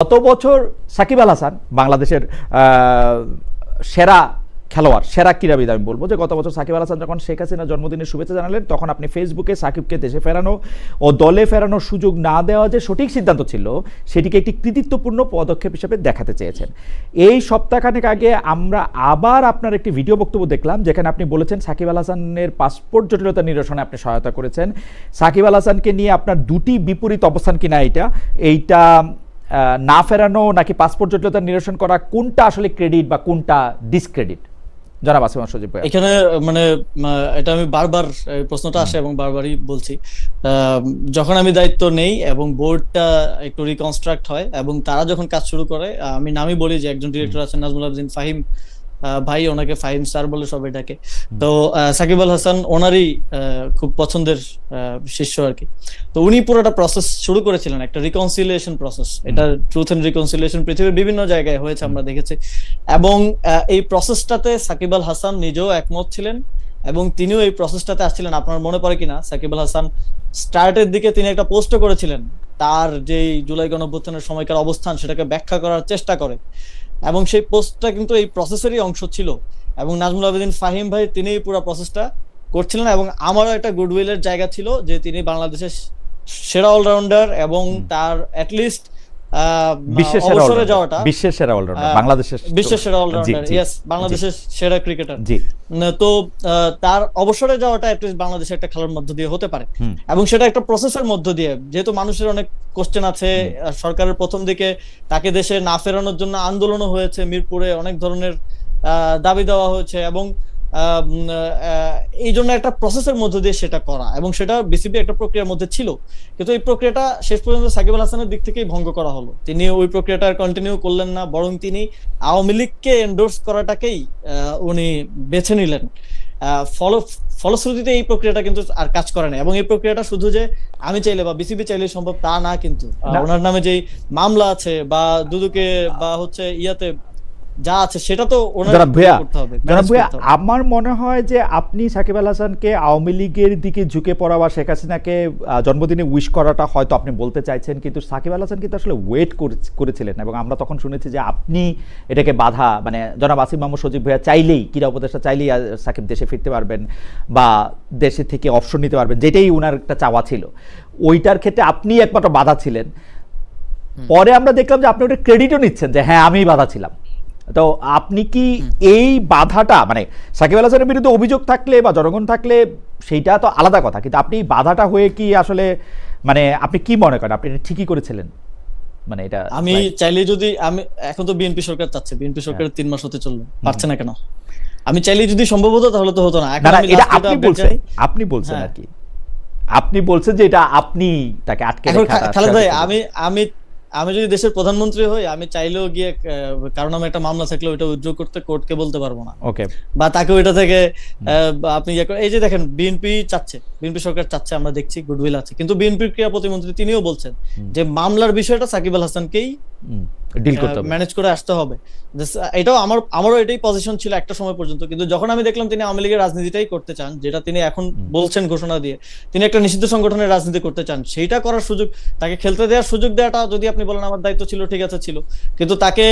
গত বছর সাকিব আল হাসান বাংলাদেশের সেরা খেলোয়াড়, সেরা ক্রীড়াবিদ আমি বলবো, যে গত বছর সাকিব আল হাসান যখন শেখ হাসিনার জন্মদিনের শুভেচ্ছা জানালেন, তখন আপনি ফেসবুকে সাকিবকে দেশে ফেরানো ও দলে ফেরানোর সুযোগ না দেওয়া যে সঠিক সিদ্ধান্ত ছিল, সেটিকে একটি কৃতিত্বপূর্ণ পদক্ষেপ হিসেবে দেখাতে চেয়েছেন। এই সপ্তাহখানেক আগে আমরা আবার আপনার একটি ভিডিও বক্তব্য দেখলাম, যেখানে আপনি বলেছেন সাকিব আল হাসানের পাসপোর্ট জটিলতা নিরসনে আপনি সহায়তা করেছেন। সাকিব আল হাসানকে নিয়ে আপনার দুটি বিপরীত অবস্থান কিনা এইটা না ফেরানো নাকি পাসপোর্ট জটিলতা নিরসন করা, কোনটা আসলে ক্রেডিট বা কোনটা ডিসক্রেডিট? জনাব আসিফ মাহমুদ সজীব ভাই, এখানে মানে এটা আমি বারবার প্রশ্নটা আসে এবং বারবারই বলছি, যখন আমি দায়িত্ব নেই এবং বোর্ডটা একটু রিকনস্ট্রাক্ট হয় এবং তারা যখন কাজ শুরু করে, আমি নামই বলি যে একজন ডিরেক্টর আছেন নাজমুল আবেদিন ফাহিম ভাই, ওনাকে ফাহিম স্যার বলে সবাই ডাকে। তো সাকিব আল হাসান ওনারই খুব পছন্দের শিষ্য আর কি। তো উনি পুরোটা প্রসেস শুরু করেছিলেন, একটা রিকনসিলিয়েশন প্রসেস। এটা ট্রুথ এন্ড রিকনসিলিয়েশন পৃথিবীর বিভিন্ন জায়গায় হয়েছে, আমরা দেখেছি। এবং এই প্রসেসটাতে সাকিব আল হাসান নিজেও একমত ছিলেন এবং তিনিও এই প্রসেসটাতে আসছিলেন। আপনার মনে পড়ে কিনা, সাকিব আল হাসান স্টার্টের দিকে তিনি একটা পোস্টও করেছিলেন, তার যেই জুলাই গণঅভ্যুত্থানের সময়কার অবস্থান সেটাকে ব্যাখ্যা করার চেষ্টা করে, এবং সেই পোস্টটা কিন্তু এই প্রসেসেরই অংশ ছিল। এবং নাজমুল আবেদিন ফাহিম ভাই তিনি পুরো প্রসেসটা করছিলেন, এবং আমারও একটা গুডউইলের জায়গা ছিল যে তিনি বাংলাদেশের সেরা অলরাউন্ডার এবং তার অ্যাটলিস্ট অবসরে যাওয়াটা বিশ্বের সেরা অলরাউন্ডার, বিশ্বের সেরা অলরাউন্ডার, ইয়েস, বাংলাদেশের সেরা ক্রিকেটার। তো তার অবসরে যাওয়াটা অ্যাটলিস্ট বাংলাদেশে একটা খেলার মধ্য দিয়ে হতে পারে, এবং সেটা একটা প্রসেসের মধ্য দিয়ে। যেহেতু মানুষের অনেক কোশ্চেন আছে, সরকারের প্রথম দিকে তাকে দেশে না ফেরানোর জন্য আন্দোলনও হয়েছে, মিরপুরে অনেক ধরনের দাবি দেওয়া হয়েছে, এবং এই জন্য একটা প্রসেসের মধ্যে দিয়ে সেটা করা, এবং সেটা বিসিবি একটা প্রক্রিয়ার মধ্যে ছিল। কিন্তু এই প্রক্রিয়াটা শেষ পর্যন্ত সাকিব আল হাসানের দিক থেকেই ভঙ্গ করা হলো। তিনি ওই প্রক্রিয়াটা কন্টিনিউ করলেন না, বরং তিনি আওয়ামী লীগকে এন্ডোর্স করাটাকেই উনি বেছে নিলেন। ফলশ্রুতিতে এই প্রক্রিয়াটা কিন্তু আর কাজ করে না, এবং এই প্রক্রিয়াটা শুধু যে আমি চাইলে বা বিসিবি চাইলে সম্ভব তা না, কিন্তু ওনার নামে যেই মামলা আছে বা দুদকে বা হচ্ছে ইয়াতে যা আছে সেটা তো করতে হবে। আমার মনে হয় যে আপনি সাকিব আল হাসানকে আওয়ামী লীগের দিকে ঝুঁকে পড়া বা শেখ হাসিনাকে জন্মদিনে উইশ করাটা হয়তো আপনি বলতে চাইছেন, কিন্তু সাকিব আল হাসান কিন্তু আসলে ওয়েট করেছিলেন, এবং আমরা তখন শুনেছি যে আপনি এটাকে বাধা, মানে জনাব আসিফ মাহমুদ সজীব ভাইয়া চাইলেই, ক্রীড়া উপদেষ্টা চাইলেই সাকিব দেশে ফিরতে পারবেন বা দেশে থেকে অবসর নিতে পারবেন, যেটাই ওনার একটা চাওয়া ছিল। ওইটার ক্ষেত্রে আপনি একমাত্র বাধা ছিলেন। পরে আমরা দেখলাম যে আপনি ওটা ক্রেডিটও নিচ্ছেন যে হ্যাঁ আমি বাধা ছিলাম। তো আপনি কি এই বাধাটা, মানে সাকিব আল হাসানের বিরুদ্ধে অভিযোগ থাকলে বা জনগণ থাকলে সেইটা তো আলাদা কথা, কিন্তু আপনি বাধাটা হয়ে কি আসলে, মানে আপনি কি মনে করেন আপনি ঠিকই করেছিলেন? মানে এটা আমি চাইলে যদি, আমি এখন তো বিএনপি সরকার চাচ্ছে, বিএনপি সরকারের 3 মাস হতে চললো, পারছে না কেন? আমি চাইলে যদি সম্ভব হতো তাহলে তো হতো না। আপনি বলছেন আর কি, আপনি বলছেন যে এটা আপনি তাকে আটকে রাখা। খালেদ ভাই, আমি যদি দেশের প্রধানমন্ত্রী হই, আমি চাইলেও গিয়ে কারণ আমি একটা মামলা থাকলে ওইটা উইথড্র করতে কোর্টকে বলতে পারবো না, ওকে, বা তাকে ওইটা থেকে আপনি এই যে দেখেন বিএনপি চাচ্ছে, বিএনপি সরকার চাচ্ছে, আমরা দেখছি গুডউইল আছে, কিন্তু বিএনপির ক্রীড়া প্রতিমন্ত্রী তিনিও বলছেন যে মামলার বিষয়টা সাকিব আল হাসানকেই ডিল করতে হবে, ম্যানেজ করে আসতে হবে। এটাও আমারও এটাই পজিশন ছিল একটা সময় পর্যন্ত, কিন্তু যখন আমি দেখলাম তিনি আওয়ামী লীগের রাজনীতিটাই করতে চান, যেটা তিনি এখন বলছেন ঘোষণা দিয়ে তিনি একটা নিষিদ্ধ সংগঠনের রাজনীতি করতে চান, সেইটা করার সুযোগ, তাকে খেলতে দেওয়ার সুযোগ দেওয়াটা, যদি আপনি বলেন আমার দায়িত্ব ছিল, ঠিক আছে ছিল, কিন্তু তাকে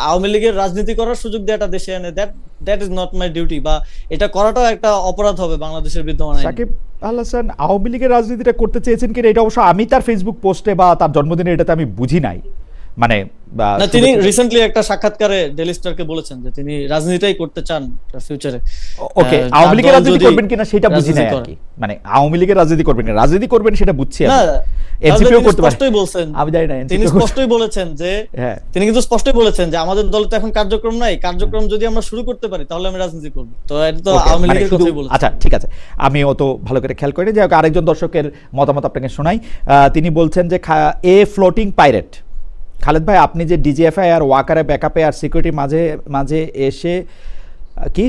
আওয়ামী লীগের রাজনীতি করার সুযোগ দেওয়াটা দেশে এনে, that is not my duty, বা এটা করাটাও একটা অপরাধ হবে বাংলাদেশের বিদ্যমান আইনে। সাকিব আল হাসান আওয়ামী লীগের রাজনীতিটা করতে চেয়েছেন কিনা এটা অবশ্য আমি তার ফেসবুক পোস্টে বা তার জন্মদিনে এটাতে আমি বুঝি নাই। মানে তিনি রিসেন্টলি একটা সাক্ষাৎকারে ডেইলি স্টারকে বলেছেন যে তিনি রাজনীতিটাই করতে চান ফিউচারে। ওকে, আওয়ামী লীগের রাজনীতি করবেন কিনা সেটা বুঝি নাই আর কি, মানে আওয়ামী লীগের রাজনীতি করবেন কিনা, রাজনীতি করবেন সেটা বুঝছি আমি। এনসিপিও করতে পারে, স্পষ্টই বলছেন, আমি জানি না, তিনি স্পষ্টই বলেছেন যে তিনি কিন্তু স্পষ্টই বলেছেন যে আমাদের দলে তো এখন কার্যক্রম নাই, কার্যক্রম যদি আমরা শুরু করতে পারি তাহলে আমি রাজনীতি করব। তো এটা তো আওয়ামী লীগের কথাই বলেছেন। আচ্ছা ঠিক আছে, আমি অত ভালো করে খেয়াল করিনি। যে আরেকজন দর্শকের মতামত আপনাকে শোনাই। তিনি বলছেন যে এ ফ্লোটিং পাইরেট, খালেদ ভাই আপনি যে ডিজিএফআই আর ওয়াকারে ব্যাকআপে আর সিকিউরিটি মাঝে মাঝে এসে কি,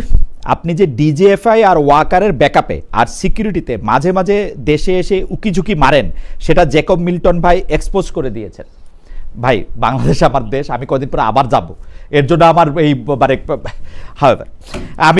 আপনি যে ডিজিএফআই আর ওয়াকারের ব্যাকআপে আর সিকিউরিটিতে মাঝে মাঝে দেশে এসে উকিঝুঁকি মারেন, সেটা জ্যাকব মিল্টন ভাই এক্সপোজ করে দিয়েছেন। ভাই বাংলাদেশ আমার দেশ, আমি কদিন পরে আবার যাব, এর জন্য আমার এই মানে আমি